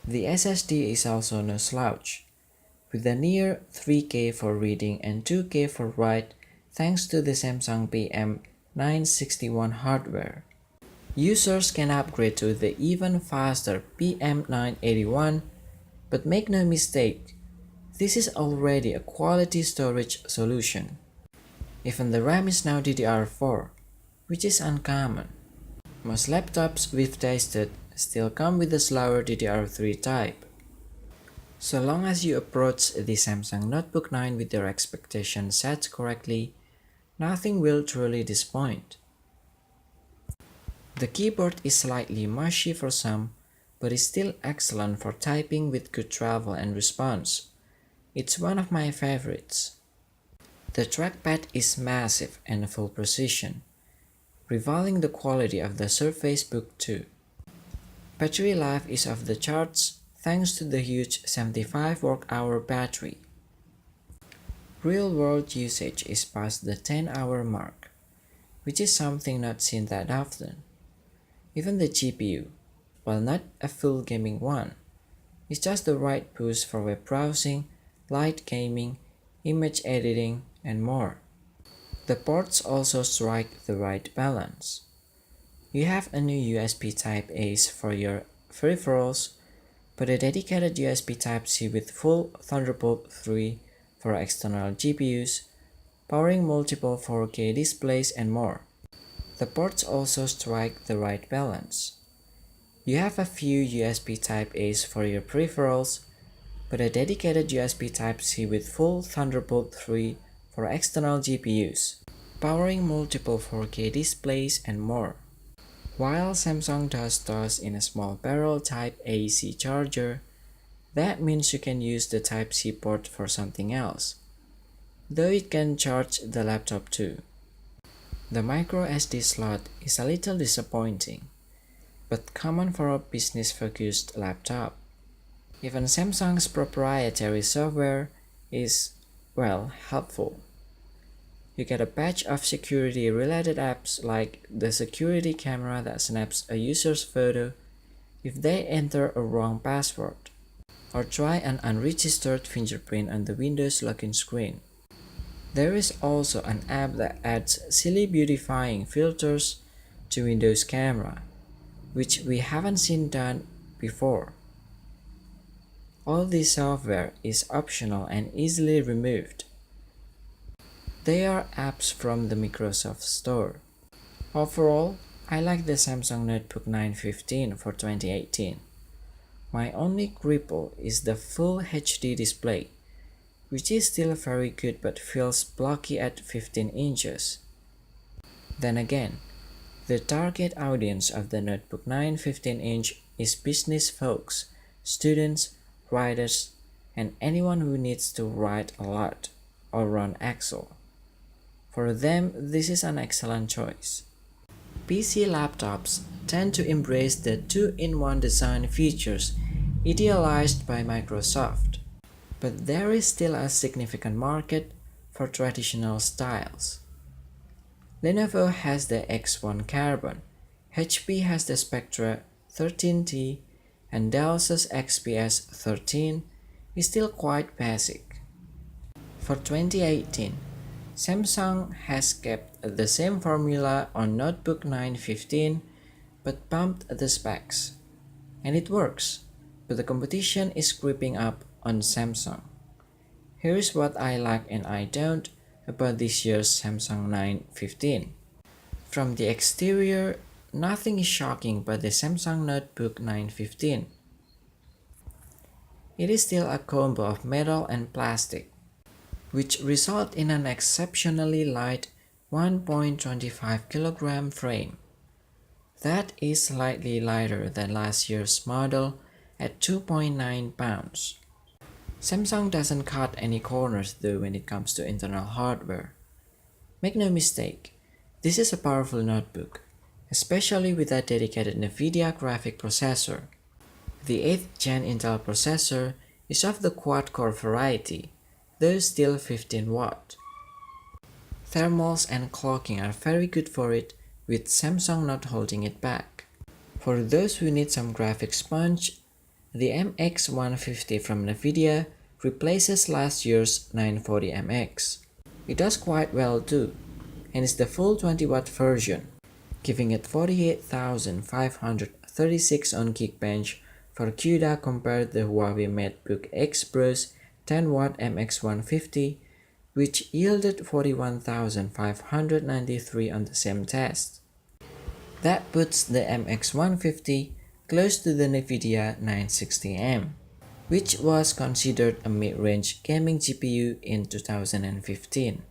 The SSD is also no slouch, with a near 3K for reading and 2K for write thanks to the Samsung PM961 hardware. Users can upgrade to the even faster PM981, but make no mistake, this is already a quality storage solution. Even the RAM is now DDR4, which is uncommon. Most laptops we've tested still come with the slower DDR3 type. So long as you approach the Samsung Notebook 9 with your expectations set correctly, nothing will truly disappoint. The keyboard is slightly mushy for some, but is still excellent for typing with good travel and response. It's one of my favorites. The trackpad is massive and full precision, rivaling the quality of the Surface Book 2. Battery life is off the charts thanks to the huge 75 work-hour battery. Real-world usage is past the 10-hour mark, which is something not seen that often. Even the GPU, while not a full gaming one, is just the right boost for web browsing, light gaming, image editing, and more. The ports also strike the right balance. You have a new USB Type-A's for your peripherals, but a dedicated USB Type-C with full Thunderbolt 3 for external GPUs, powering multiple 4K displays and more. The ports also strike the right balance. You have a few USB Type-A's for your peripherals, but a dedicated USB Type-C with full Thunderbolt 3 for external GPUs, powering multiple 4K displays and more. While Samsung does toss in a small barrel Type-AC charger, that means you can use the Type-C port for something else, though it can charge the laptop too. The micro SD slot is a little disappointing, but common for a business-focused laptop. Even Samsung's proprietary software is, well, helpful. You get a batch of security-related apps like the security camera that snaps a user's photo if they enter a wrong password, or try an unregistered fingerprint on the Windows login screen. There is also an app that adds silly beautifying filters to Windows camera, which we haven't seen done before. All this software is optional and easily removed. They are apps from the Microsoft Store. Overall, I like the Samsung Notebook 915 for 2018. My only quibble is the full HD display, which is still very good but feels blocky at 15 inches. Then again, the target audience of the Notebook 9 15-inch is business folks, students, writers, and anyone who needs to write a lot or run Excel. For them, this is an excellent choice. PC laptops tend to embrace the 2-in-1 design features idealized by Microsoft, but there is still a significant market for traditional styles. Lenovo has the X1 Carbon, HP has the Spectra 13T, and Dell's XPS 13 is still quite basic. For 2018, Samsung has kept the same formula on Notebook 915 but bumped the specs. And it works, but the competition is creeping up on Samsung. Here's what I like and I don't about this year's Samsung 915. From the exterior, nothing is shocking about the Samsung Notebook 915. It is still a combo of metal and plastic, which result in an exceptionally light 1.25 kg frame. That is slightly lighter than last year's model at 2.9 pounds. Samsung doesn't cut any corners though when it comes to internal hardware. Make no mistake, this is a powerful notebook, especially with a dedicated NVIDIA graphic processor. The 8th Gen Intel processor is of the quad-core variety, though still 15 watt. Thermals and clocking are very good for it, with Samsung not holding it back. For those who need some graphics punch, The MX150 from NVIDIA replaces last year's 940MX. It does quite well too, and is the full 20-watt version, giving it 48,536 on Geekbench for CUDA compared to the Huawei MateBook X Pro's 10-watt MX150, which yielded 41,593 on the same test. That puts the MX150 close to the NVIDIA 960M, which was considered a mid-range gaming GPU in 2015.